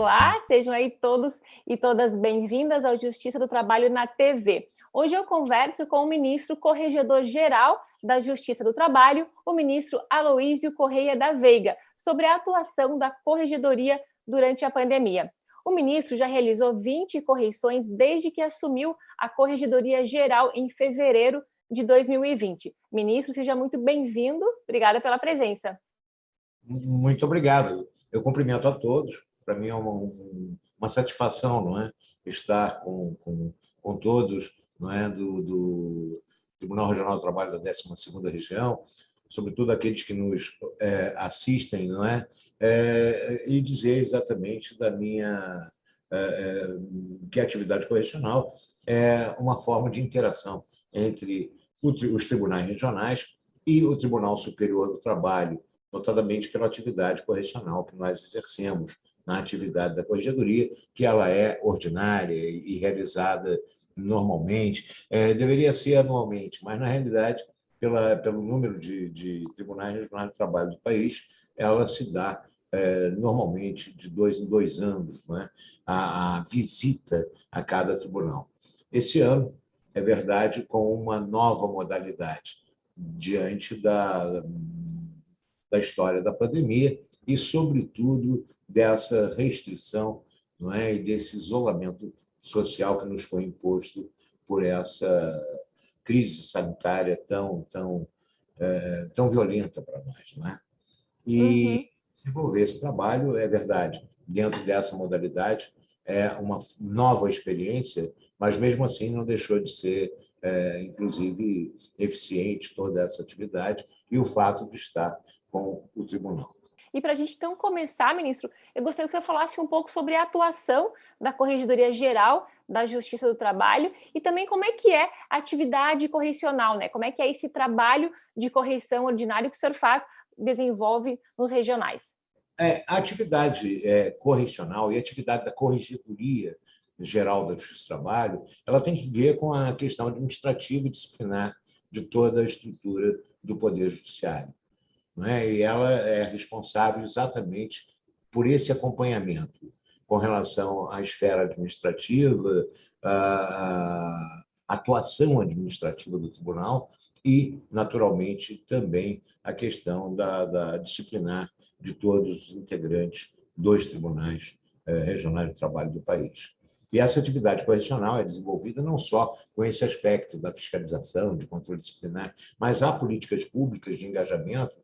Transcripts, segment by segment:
Olá, sejam aí todos e todas bem-vindas ao Justiça do Trabalho na TV. Hoje eu converso com o ministro Corregedor-Geral da Justiça do Trabalho, o ministro Aloísio Correia da Veiga, sobre a atuação da Corregedoria durante a pandemia. O ministro já realizou 20 correições desde que assumiu a Corregedoria Geral em fevereiro de 2020. Ministro, seja muito bem-vindo. Obrigada pela presença. Muito obrigado. Eu cumprimento a todos. Para mim é uma satisfação, não é, estar com todos, não é, do Tribunal Regional do Trabalho da 12ª Região, sobretudo aqueles que nos assistem, não é, e dizer exatamente da minha que a atividade correcional é uma forma de interação entre os tribunais regionais e o Tribunal Superior do Trabalho, notadamente pela atividade correcional que nós exercemos na atividade da corregedoria, que ela é ordinária e realizada normalmente, deveria ser anualmente, mas, na realidade, pelo número de tribunais regionais do trabalho do país, ela se dá normalmente de 2 em 2 anos, não é? A visita a cada tribunal. Esse ano, é verdade, com uma nova modalidade, diante da história da pandemia e, sobretudo, dessa restrição, não é, e desse isolamento social que nos foi imposto por essa crise sanitária tão violenta para nós, não é? E desenvolver esse trabalho, é verdade, dentro dessa modalidade, é uma nova experiência, mas, mesmo assim, não deixou de ser, inclusive, eficiente toda essa atividade e o fato de estar com o tribunal. E para a gente, então, começar, ministro, eu gostaria que você falasse um pouco sobre a atuação da Corregedoria Geral da Justiça do Trabalho e também como é que é a atividade correcional, né? Como é que é esse trabalho de correição ordinário que o senhor desenvolve nos regionais? A atividade correcional e a atividade da Corregedoria Geral da Justiça do Trabalho, ela tem que ver com a questão administrativa e disciplinar de toda a estrutura do Poder Judiciário, não é? E ela é responsável exatamente por esse acompanhamento com relação à esfera administrativa, à atuação administrativa do tribunal e, naturalmente, também a questão da disciplinar de todos os integrantes dos tribunais regionais de trabalho do país. E essa atividade correcional é desenvolvida não só com esse aspecto da fiscalização, de controle disciplinar, mas há políticas públicas de engajamento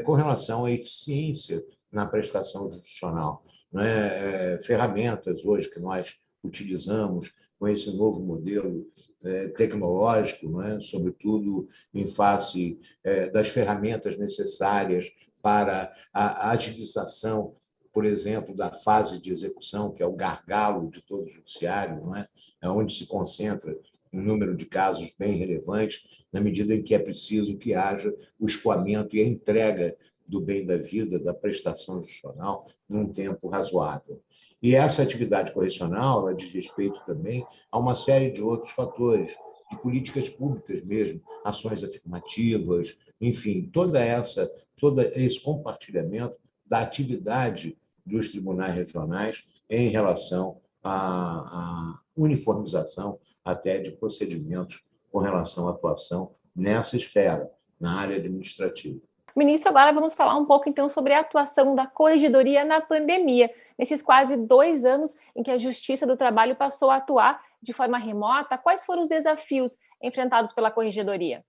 com relação à eficiência na prestação jurisdicional. Não é? Ferramentas hoje que nós utilizamos com esse novo modelo tecnológico, não é? Sobretudo em face das ferramentas necessárias para a agilização, por exemplo, da fase de execução, que é o gargalo de todo o judiciário, não é? É onde se concentra um número de casos bem relevantes, na medida em que é preciso que haja o escoamento e a entrega do bem da vida, da prestação jurisdicional, num tempo razoável. E essa atividade correcional ela diz respeito também a uma série de outros fatores, de políticas públicas mesmo, ações afirmativas, enfim, todo esse compartilhamento da atividade dos tribunais regionais em relação à uniformização até de procedimentos com relação à atuação nessa esfera, na área administrativa. Ministro, agora vamos falar um pouco, então, sobre a atuação da Corregedoria na pandemia, nesses quase 2 anos em que a Justiça do Trabalho passou a atuar de forma remota. Quais foram os desafios enfrentados pela Corregedoria?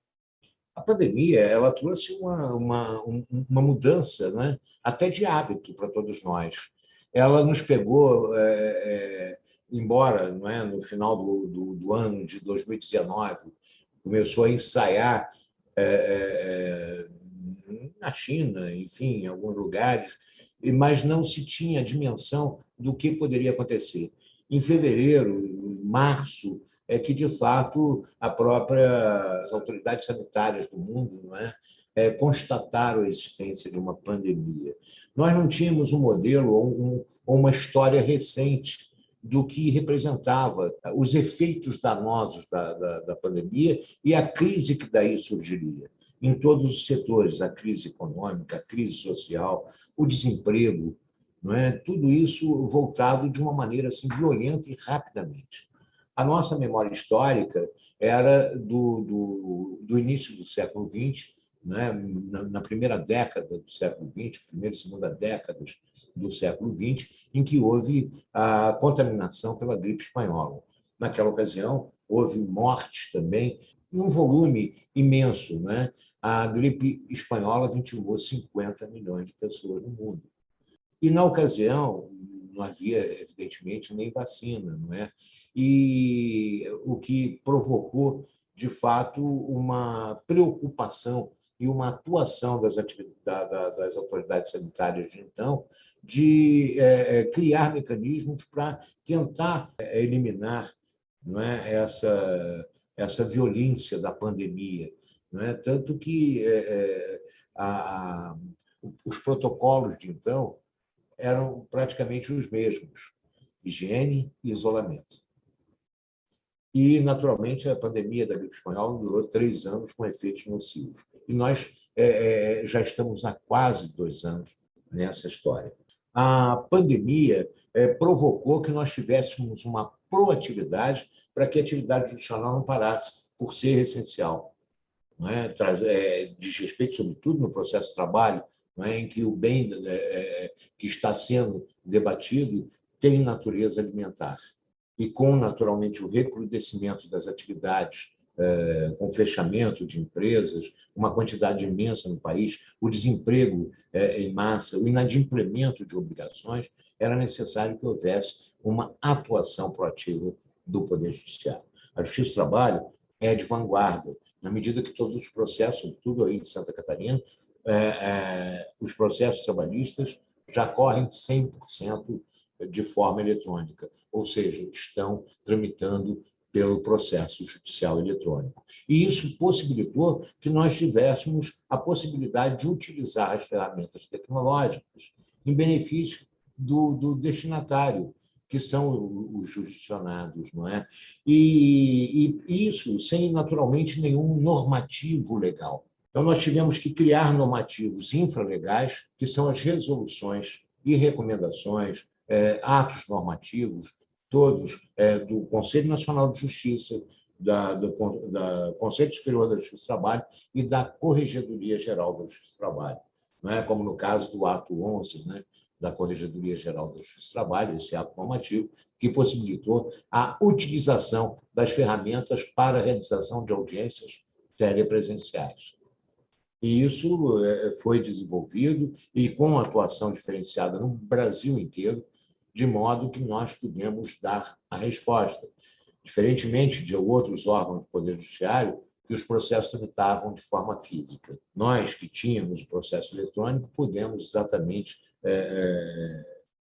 A pandemia ela trouxe uma mudança, né, até de hábito para todos nós. Ela nos pegou, embora, não é, no final do ano de 2019, começou a ensaiar na China, enfim, em alguns lugares, mas não se tinha a dimensão do que poderia acontecer. Em fevereiro, em março, é que, de fato, as autoridades sanitárias do mundo, não é, constataram a existência de uma pandemia. Nós não tínhamos um modelo ou uma história recente do que representava os efeitos danosos da pandemia e a crise que daí surgiria. Em todos os setores, a crise econômica, a crise social, o desemprego, não é? Tudo isso voltado de uma maneira assim, violenta e rapidamente. A nossa memória histórica era do início do século XX, né? Na primeira década do século XX, primeira e segunda décadas do século XX, em que houve a contaminação pela gripe espanhola. Naquela ocasião, houve mortes também, num volume imenso, né? A gripe espanhola vitimou 50 milhões de pessoas no mundo. E, na ocasião, não havia, evidentemente, nem vacina, não é? E o que provocou, de fato, uma preocupação e uma atuação das autoridades sanitárias de então de criar mecanismos para tentar eliminar, não é, essa violência da pandemia. Não é? Tanto que os protocolos de então eram praticamente os mesmos: higiene e isolamento. E, naturalmente, a pandemia da gripe espanhola durou 3 anos com efeitos nocivos. E nós já estamos há quase 2 anos nessa história. A pandemia provocou que nós tivéssemos uma proatividade para que a atividade judicial não parasse, por ser essencial. Não é? Diz respeito, sobretudo, no processo de trabalho, não é? Em que o bem que está sendo debatido tem natureza alimentar. E com, naturalmente, o recrudescimento das atividades, com fechamento de empresas, uma quantidade imensa no país, o desemprego em massa, o inadimplemento de obrigações, era necessário que houvesse uma atuação proativa do Poder Judiciário. A Justiça do Trabalho é de vanguarda, na medida que todos os processos, sobretudo aí em Santa Catarina, os processos trabalhistas já correm 100% de forma eletrônica, ou seja, estão tramitando pelo processo judicial eletrônico. E isso possibilitou que nós tivéssemos a possibilidade de utilizar as ferramentas tecnológicas em benefício do destinatário, que são os jurisdicionados, não é? E isso sem, naturalmente, nenhum normativo legal. Então, nós tivemos que criar normativos infralegais, que são as resoluções e recomendações, atos normativos, todos do Conselho Nacional de Justiça, do Conselho Superior da Justiça do Trabalho e da Corregedoria Geral da Justiça do Trabalho. Não é? Como no caso do ato 11, né? Da Corregedoria Geral da Justiça do Trabalho, esse ato normativo, que possibilitou a utilização das ferramentas para a realização de audiências telepresenciais. E isso foi desenvolvido e com atuação diferenciada no Brasil inteiro, de modo que nós pudemos dar a resposta. Diferentemente de outros órgãos do Poder Judiciário, que os processos tramitavam de forma física. Nós, que tínhamos o processo eletrônico, pudemos exatamente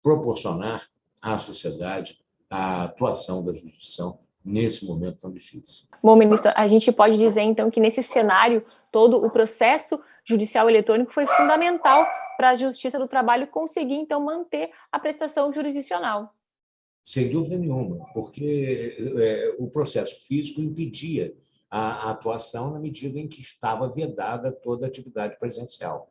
proporcionar à sociedade a atuação da jurisdição nesse momento tão difícil. Bom, ministra, a gente pode dizer, então, que nesse cenário todo, o processo judicial eletrônico foi fundamental para a Justiça do Trabalho conseguir, então, manter a prestação jurisdicional. Sem dúvida nenhuma, porque o processo físico impedia a atuação na medida em que estava vedada toda a atividade presencial.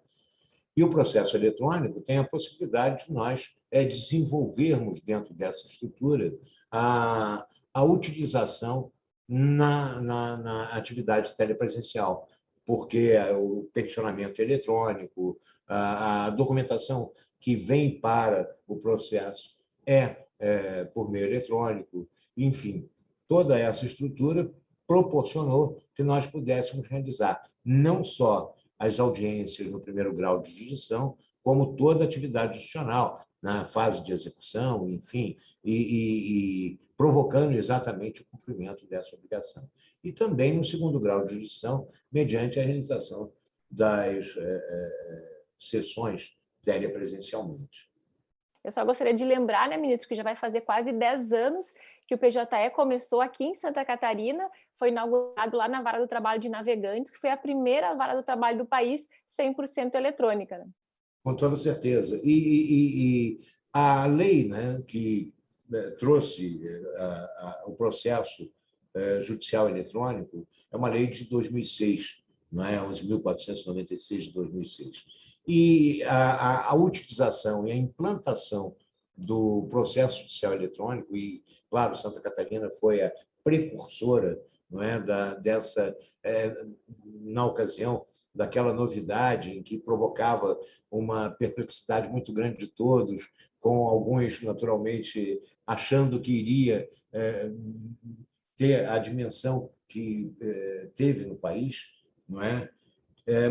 E o processo eletrônico tem a possibilidade de nós desenvolvermos dentro dessa estrutura a utilização na atividade telepresencial, porque o peticionamento eletrônico, a documentação que vem para o processo por meio eletrônico, enfim, toda essa estrutura proporcionou que nós pudéssemos realizar não só as audiências no primeiro grau de jurisdição, como toda a atividade judicial, na fase de execução, enfim, e provocando exatamente o cumprimento dessa obrigação. E também no segundo grau de jurisdição, mediante a realização das sessões telepresencialmente. Eu só gostaria de lembrar, né, ministro, que já vai fazer quase 10 anos que o PJE começou aqui em Santa Catarina, foi inaugurado lá na Vara do Trabalho de Navegantes, que foi a primeira vara do trabalho do país 100% eletrônica. Né? Com toda certeza. E a lei, né, que trouxe o processo judicial eletrônico é uma lei de 2006, não é? 11.496 de 2006. E a utilização e a implantação do processo judicial eletrônico, e, claro, Santa Catarina foi a precursora, não é, dessa, na ocasião, daquela novidade em que provocava uma perplexidade muito grande de todos, com alguns, naturalmente, achando que iria ter a dimensão que teve no país, não é?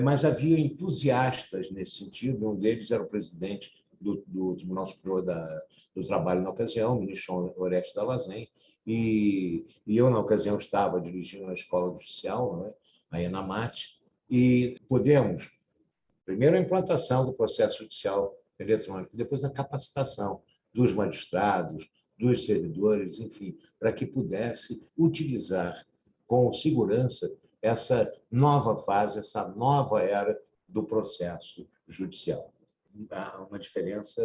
Mas havia entusiastas nesse sentido. Um deles era o presidente do Tribunal Superior do Trabalho na ocasião, o ministro Orestes Dallazen, e eu, na ocasião, estava dirigindo a escola judicial, não é? A ENAMAT, e pudemos, primeiro, a implantação do processo judicial eletrônico, depois a capacitação dos magistrados, dos servidores, enfim, para que pudesse utilizar com segurança essa nova fase, essa nova era do processo judicial. Há uma diferença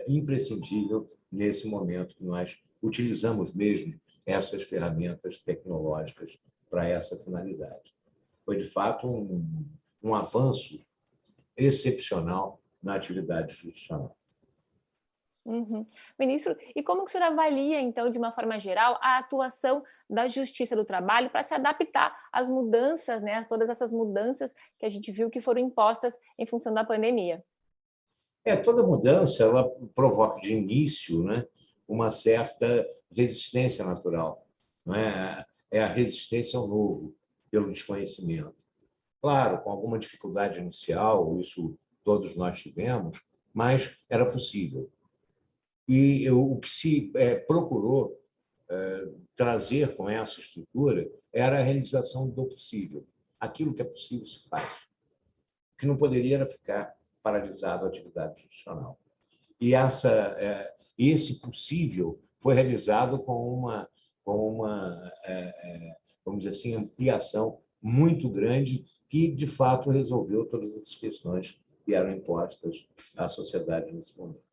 imprescindível nesse momento que nós utilizamos mesmo essas ferramentas tecnológicas para essa finalidade. Foi, de fato, um avanço excepcional na atividade judicial. Uhum. Ministro, e como que o senhor avalia, então, de uma forma geral, a atuação da Justiça do Trabalho para se adaptar às mudanças, né, a todas essas mudanças que a gente viu que foram impostas em função da pandemia? Toda mudança ela provoca de início, né, uma certa resistência natural, não é? É a resistência ao novo, pelo desconhecimento. Claro, com alguma dificuldade inicial, isso todos nós tivemos, mas era possível. E o que se procurou trazer com essa estrutura era a realização do possível. Aquilo que é possível se faz. O que não poderia era ficar paralisado a atividade judicial. E esse possível foi realizado com uma vamos dizer assim, ampliação muito grande que, de fato, resolveu todas as questões que eram impostas à sociedade nesse momento.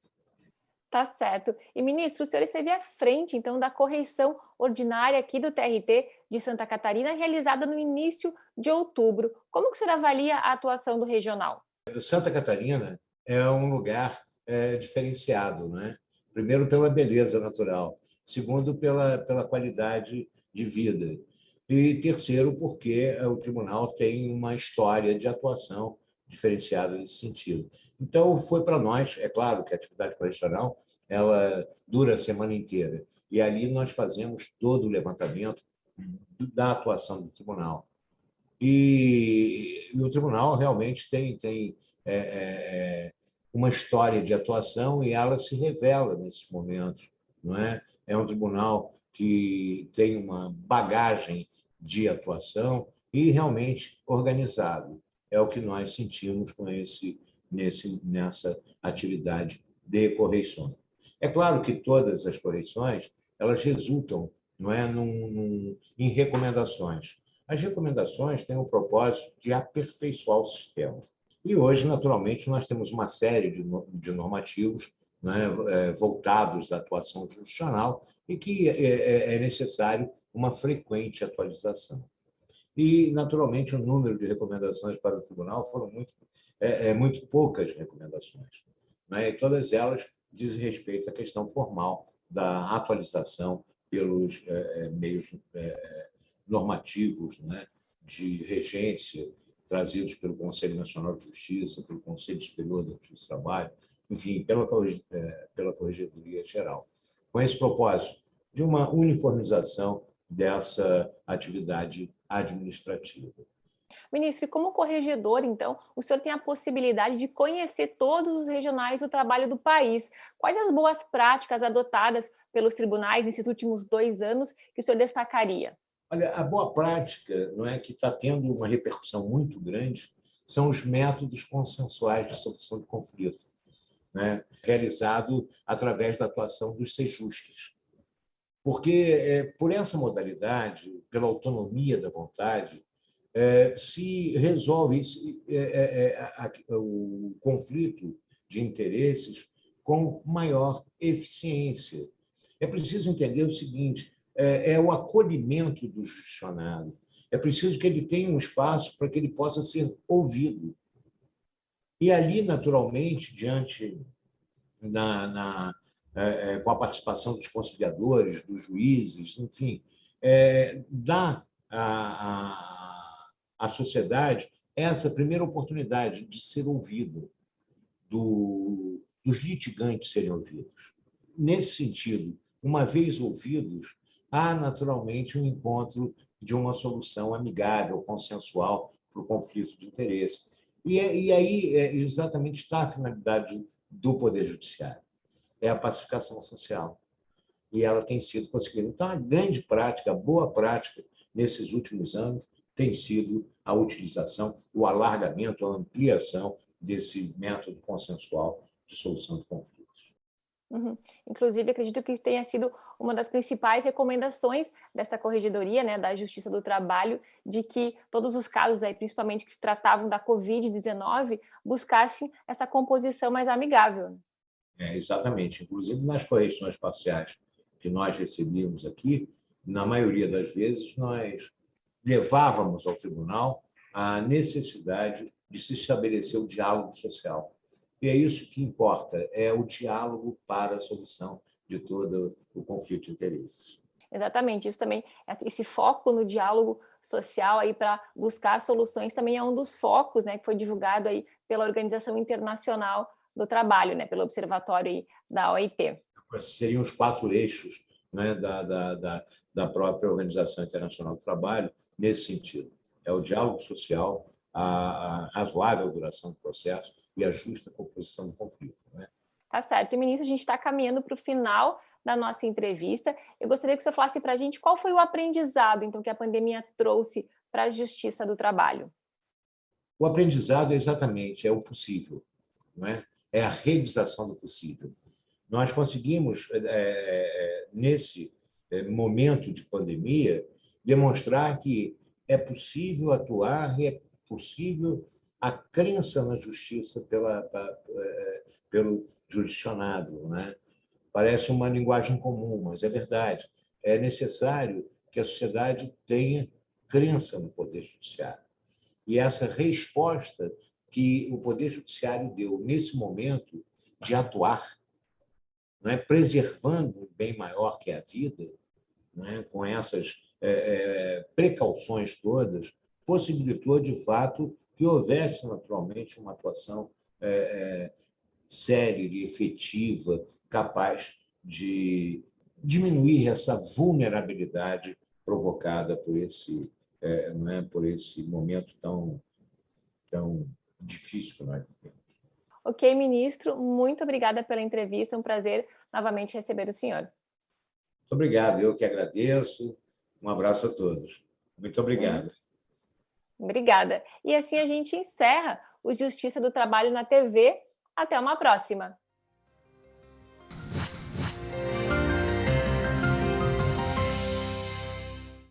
Tá certo. E, ministro, o senhor esteve à frente, então, da correição ordinária aqui do TRT de Santa Catarina, realizada no início de outubro. Como que o senhor avalia a atuação do regional? Santa Catarina é um lugar diferenciado, não é? Primeiro, pela beleza natural. Segundo, pela qualidade de vida. E terceiro, porque o tribunal tem uma história de atuação diferenciada nesse sentido. Então, foi para nós, é claro que a atividade correcional ela dura a semana inteira, e ali nós fazemos todo o levantamento da atuação do tribunal. E o tribunal realmente tem uma história de atuação e ela se revela nesses momentos, não é? É um tribunal que tem uma bagagem de atuação e realmente organizado. É o que nós sentimos com nessa atividade de correição. É claro que todas as correições elas resultam, não é, em recomendações. As recomendações têm o propósito de aperfeiçoar o sistema. E hoje, naturalmente, nós temos uma série de normativos, né, voltados à atuação jurisdicional e que é necessário uma frequente atualização. E, naturalmente, o número de recomendações para o tribunal foram muito poucas recomendações, né? E todas elas dizem respeito à questão formal da atualização pelos meios normativos, né, de regência trazidos pelo Conselho Nacional de Justiça, pelo Conselho Superior da Justiça do Trabalho, enfim, pela Corregedoria Geral, com esse propósito de uma uniformização dessa atividade administrativa. Ministro, e como corregedor, então, o senhor tem a possibilidade de conhecer todos os regionais do trabalho do país. Quais as boas práticas adotadas pelos tribunais nesses últimos 2 anos que o senhor destacaria? Olha, a boa prática, não é, que está tendo uma repercussão muito grande, são os métodos consensuais de solução de conflito, né, realizado através da atuação dos sejusques. Porque, por essa modalidade, pela autonomia da vontade, se resolve o conflito de interesses com maior eficiência. É preciso entender o seguinte: é o acolhimento do judicionário. É preciso que ele tenha um espaço para que ele possa ser ouvido. E ali, naturalmente, com a participação dos conciliadores, dos juízes, enfim, dá à sociedade essa primeira oportunidade de ser ouvido, dos litigantes serem ouvidos. Nesse sentido, uma vez ouvidos, há naturalmente um encontro de uma solução amigável, consensual para o conflito de interesse. E aí exatamente está a finalidade do Poder Judiciário, é a pacificação social. E ela tem sido conseguida. Então, a grande prática, a boa prática nesses últimos anos tem sido a utilização, o alargamento, a ampliação desse método consensual de solução de conflitos. Uhum. Inclusive, acredito que tenha sido uma das principais recomendações desta corregedoria, né, da Justiça do Trabalho, de que todos os casos, aí, principalmente que se tratavam da Covid-19, buscassem essa composição mais amigável. Exatamente. Inclusive, nas correições parciais que nós recebíamos aqui, na maioria das vezes, nós levávamos ao tribunal a necessidade de se estabelecer o diálogo social. E é isso que importa, é o diálogo para a solução de todo o conflito de interesses. Exatamente, isso também, esse foco no diálogo social aí para buscar soluções também é um dos focos, né, que foi divulgado aí pela Organização Internacional do Trabalho, né, pelo Observatório aí da OIT. Seriam os 4 eixos, né, da própria Organização Internacional do Trabalho nesse sentido. É o diálogo social, a razoável duração do processo e a justa composição do conflito. Né? Tá certo. E, ministro, a gente está caminhando para o final da nossa entrevista. Eu gostaria que você falasse para a gente qual foi o aprendizado, então, que a pandemia trouxe para a Justiça do Trabalho. O aprendizado é o possível, não é? É a realização do possível. Nós conseguimos, nesse momento de pandemia, demonstrar que é possível atuar e é possível a crença na justiça pelo jurisdicionado. Né? Parece uma linguagem comum, mas é verdade. É necessário que a sociedade tenha crença no Poder Judiciário. E essa resposta que o Poder Judiciário deu nesse momento de atuar, né, preservando um bem maior que a vida, né, com essas precauções todas, possibilitou, de fato, que houvesse, naturalmente, uma atuação séria e efetiva, capaz de diminuir essa vulnerabilidade provocada por esse momento tão difícil que nós vivemos. Ok, ministro, muito obrigada pela entrevista, é um prazer novamente receber o senhor. Muito obrigado, eu que agradeço. Um abraço a todos. Muito obrigado. Obrigada. E assim a gente encerra o Justiça do Trabalho na TV. Até uma próxima.